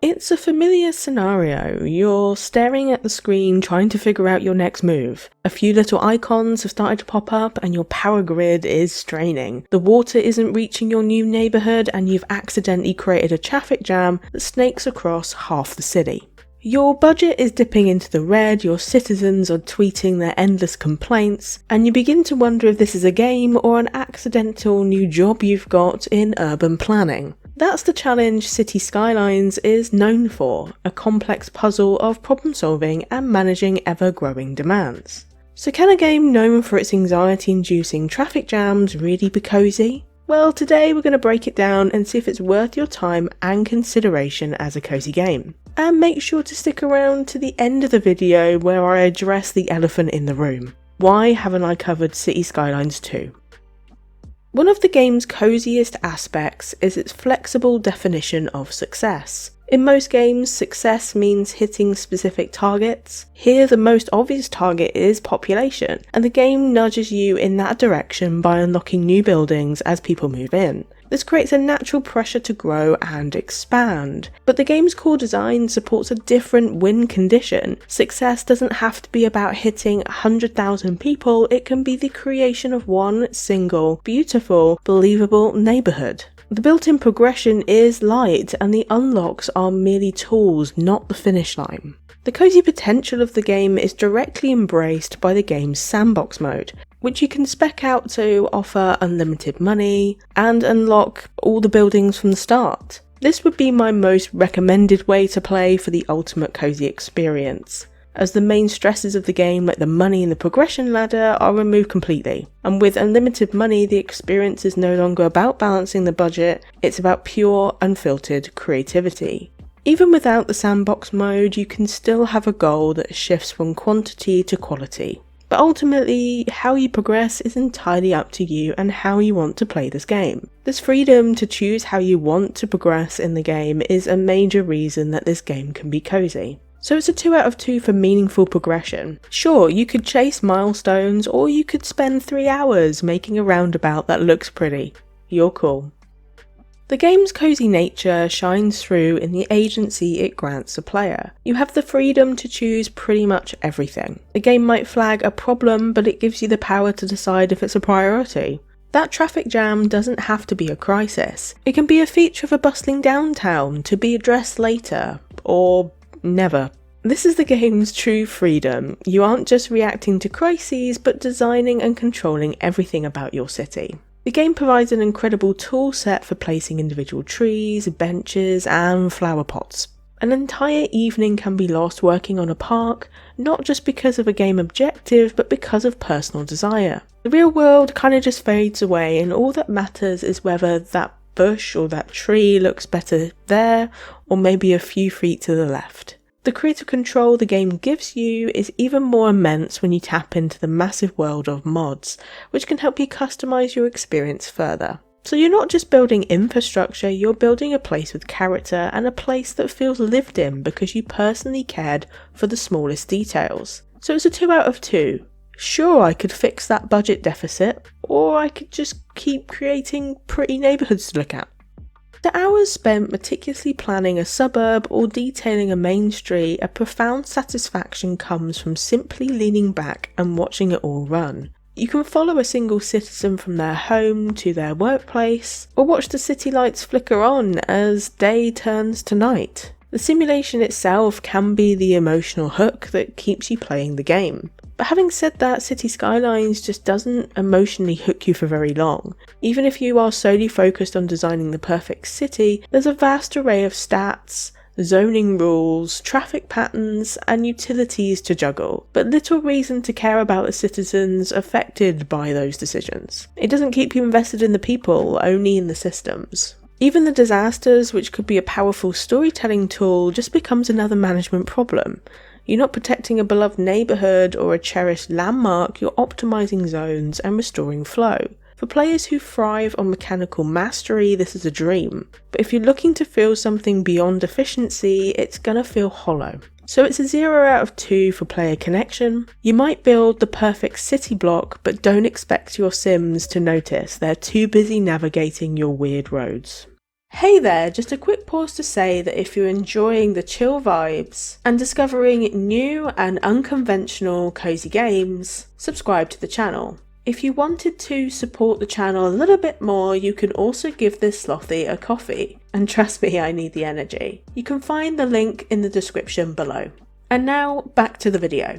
It's a familiar scenario. You're staring at the screen trying to figure out your next move. A few little icons have started to pop up and your power grid is straining. The water isn't reaching your new neighbourhood and you've accidentally created a traffic jam that snakes across half the city. Your budget is dipping into the red, your citizens are tweeting their endless complaints, and you begin to wonder if this is a game or an accidental new job you've got in urban planning. That's the challenge City Skylines is known for, a complex puzzle of problem solving and managing ever-growing demands. So can a game known for its anxiety-inducing traffic jams really be cosy? Well, today we're going to break it down and see if it's worth your time and consideration as a cozy game. And make sure to stick around to the end of the video where I address the elephant in the room. Why haven't I covered City Skylines II? One of the game's coziest aspects is its flexible definition of success. In most games, success means hitting specific targets. Here, the most obvious target is population, and the game nudges you in that direction by unlocking new buildings as people move in. This creates a natural pressure to grow and expand, but the game's core design supports a different win condition. Success doesn't have to be about hitting 100,000 people, it can be the creation of one single, beautiful, believable neighbourhood. The built-in progression is light, and the unlocks are merely tools, not the finish line. The cozy potential of the game is directly embraced by the game's sandbox mode, which you can spec out to offer unlimited money and unlock all the buildings from the start. This would be my most recommended way to play for the ultimate cozy experience, as the main stresses of the game, like the money and the progression ladder, are removed completely. And with unlimited money, the experience is no longer about balancing the budget, it's about pure, unfiltered creativity. Even without the sandbox mode, you can still have a goal that shifts from quantity to quality. But ultimately, how you progress is entirely up to you and how you want to play this game. This freedom to choose how you want to progress in the game is a major reason that this game can be cozy. So it's a 2 out of 2 for meaningful progression. Sure, you could chase milestones, or you could spend 3 hours making a roundabout that looks pretty. You're cool. The game's cozy nature shines through in the agency it grants a player. You have the freedom to choose pretty much everything. The game might flag a problem, but it gives you the power to decide if it's a priority. That traffic jam doesn't have to be a crisis. It can be a feature of a bustling downtown to be addressed later, or never. This is the game's true freedom. You aren't just reacting to crises, but designing and controlling everything about your city. The game provides an incredible tool set for placing individual trees, benches, and flower pots. An entire evening can be lost working on a park, not just because of a game objective, but because of personal desire. The real world kind of just fades away, and all that matters is whether that bush or that tree looks better there, or maybe a few feet to the left. The creative control the game gives you is even more immense when you tap into the massive world of mods, which can help you customize your experience further. So you're not just building infrastructure, you're building a place with character and a place that feels lived in because you personally cared for the smallest details. So it's a 2 out of 2. Sure, I could fix that budget deficit, or I could just keep creating pretty neighbourhoods to look at. The hours spent meticulously planning a suburb or detailing a main street, a profound satisfaction comes from simply leaning back and watching it all run. You can follow a single citizen from their home to their workplace, or watch the city lights flicker on as day turns to night. The simulation itself can be the emotional hook that keeps you playing the game. But having said that, City Skylines just doesn't emotionally hook you for very long. Even if you are solely focused on designing the perfect city, there's a vast array of stats, zoning rules, traffic patterns, and utilities to juggle, but little reason to care about the citizens affected by those decisions. It doesn't keep you invested in the people, only in the systems. Even the disasters, which could be a powerful storytelling tool, just becomes another management problem. You're not protecting a beloved neighbourhood or a cherished landmark, you're optimising zones and restoring flow. For players who thrive on mechanical mastery, this is a dream. But if you're looking to feel something beyond efficiency, it's gonna feel hollow. So it's a 0 out of 2 for player connection. You might build the perfect city block, but don't expect your Sims to notice. They're too busy navigating your weird roads. Hey there, just a quick pause to say that if you're enjoying the chill vibes and discovering new and unconventional cozy games, subscribe to the channel. If you wanted to support the channel a little bit more, you can also give this slothy a coffee. And trust me, I need the energy. You can find the link in the description below. And now, back to the video.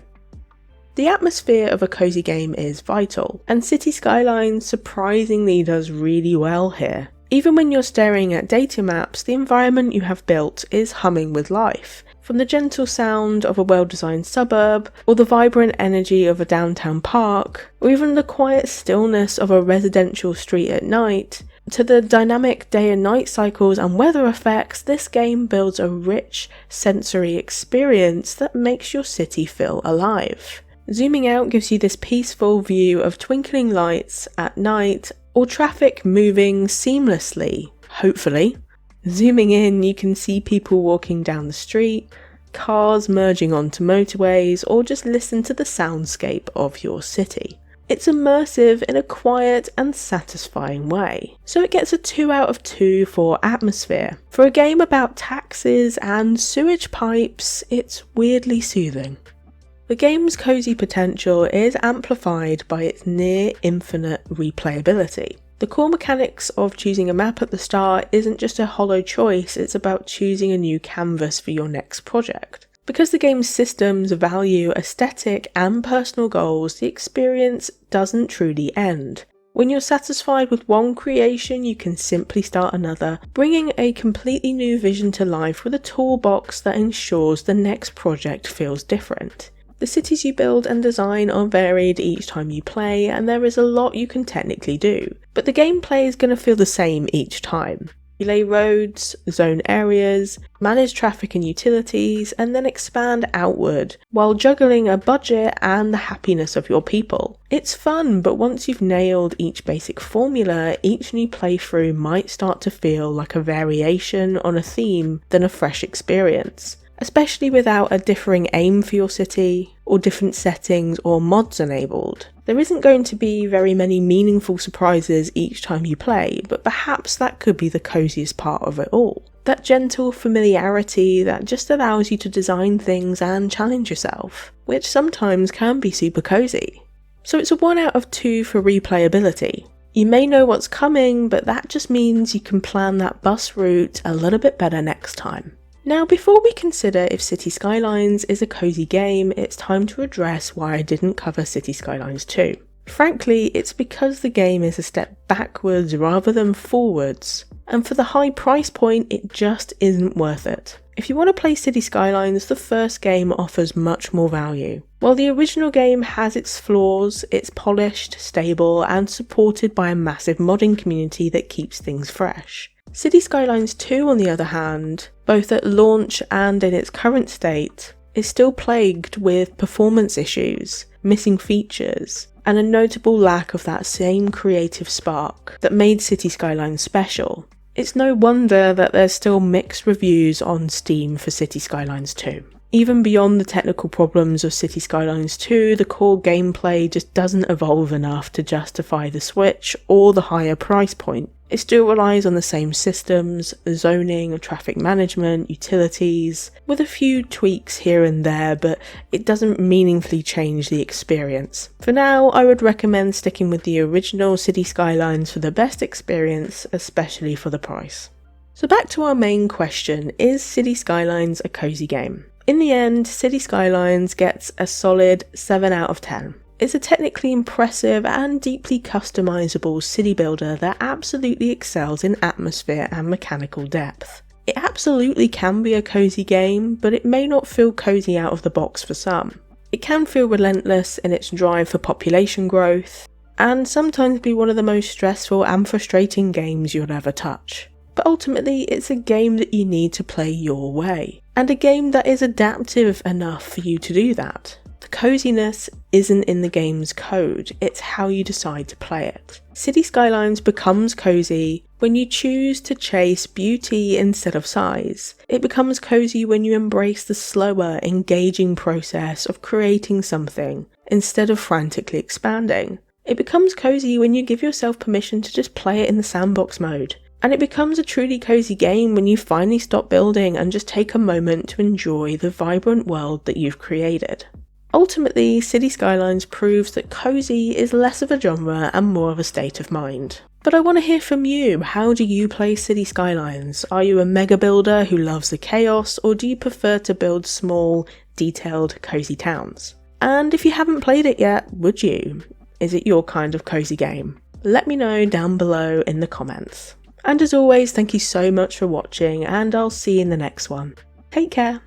The atmosphere of a cozy game is vital, and City Skylines surprisingly does really well here. Even when you're staring at data maps, the environment you have built is humming with life. From the gentle sound of a well-designed suburb, or the vibrant energy of a downtown park, or even the quiet stillness of a residential street at night, to the dynamic day and night cycles and weather effects, this game builds a rich sensory experience that makes your city feel alive. Zooming out gives you this peaceful view of twinkling lights at night, or traffic moving seamlessly, hopefully. Zooming in, you can see people walking down the street, cars merging onto motorways, or just listen to the soundscape of your city. It's immersive in a quiet and satisfying way, so it gets a 2 out of 2 for atmosphere. For a game about taxes and sewage pipes, it's weirdly soothing. The game's cozy potential is amplified by its near infinite replayability. The core mechanics of choosing a map at the start isn't just a hollow choice, it's about choosing a new canvas for your next project. Because the game's systems value aesthetic and personal goals, the experience doesn't truly end. When you're satisfied with one creation, you can simply start another, bringing a completely new vision to life with a toolbox that ensures the next project feels different. The cities you build and design are varied each time you play, and there is a lot you can technically do, but the gameplay is going to feel the same each time. You lay roads, zone areas, manage traffic and utilities, and then expand outward, while juggling a budget and the happiness of your people. It's fun, but once you've nailed each basic formula, each new playthrough might start to feel like a variation on a theme than a fresh experience. Especially without a differing aim for your city, or different settings or mods enabled. There isn't going to be very many meaningful surprises each time you play, but perhaps that could be the coziest part of it all. That gentle familiarity that just allows you to design things and challenge yourself, which sometimes can be super cozy. So it's a 1 out of 2 for replayability. You may know what's coming, but that just means you can plan that bus route a little bit better next time. Now, before we consider if City Skylines is a cozy game, it's time to address why I didn't cover City Skylines II. Frankly, it's because the game is a step backwards rather than forwards, and for the high price point, it just isn't worth it. If you want to play City Skylines, the first game offers much more value. While the original game has its flaws, it's polished, stable, and supported by a massive modding community that keeps things fresh. City Skylines 2, on the other hand, both at launch and in its current state, is still plagued with performance issues, missing features, and a notable lack of that same creative spark that made City Skylines special. It's no wonder that there's still mixed reviews on Steam for City Skylines 2. Even beyond the technical problems of City Skylines 2, the core gameplay just doesn't evolve enough to justify the switch or the higher price point. It still relies on the same systems, zoning, traffic management, utilities, with a few tweaks here and there, but it doesn't meaningfully change the experience. For now, I would recommend sticking with the original City Skylines for the best experience, especially for the price. So back to our main question, is City Skylines a cozy game? In the end, City Skylines gets a solid 7 out of 10. It's a technically impressive and deeply customizable city builder that absolutely excels in atmosphere and mechanical depth. It absolutely can be a cozy game, but it may not feel cozy out of the box for some. It can feel relentless in its drive for population growth, and sometimes be one of the most stressful and frustrating games you'll ever touch. But ultimately, it's a game that you need to play your way, and a game that is adaptive enough for you to do that. The coziness isn't in the game's code, it's how you decide to play it. City Skylines becomes cozy when you choose to chase beauty instead of size. It becomes cozy when you embrace the slower, engaging process of creating something instead of frantically expanding. It becomes cozy when you give yourself permission to just play it in the sandbox mode And it becomes a truly cozy game when you finally stop building and just take a moment to enjoy the vibrant world that you've created. Ultimately, City Skylines proves that cozy is less of a genre and more of a state of mind. But I want to hear from you. How do you play City Skylines? Are you a mega builder who loves the chaos, or do you prefer to build small, detailed, cozy towns? And if you haven't played it yet, would you? Is it your kind of cozy game? Let me know down below in the comments. And as always, thank you so much for watching, and I'll see you in the next one. Take care!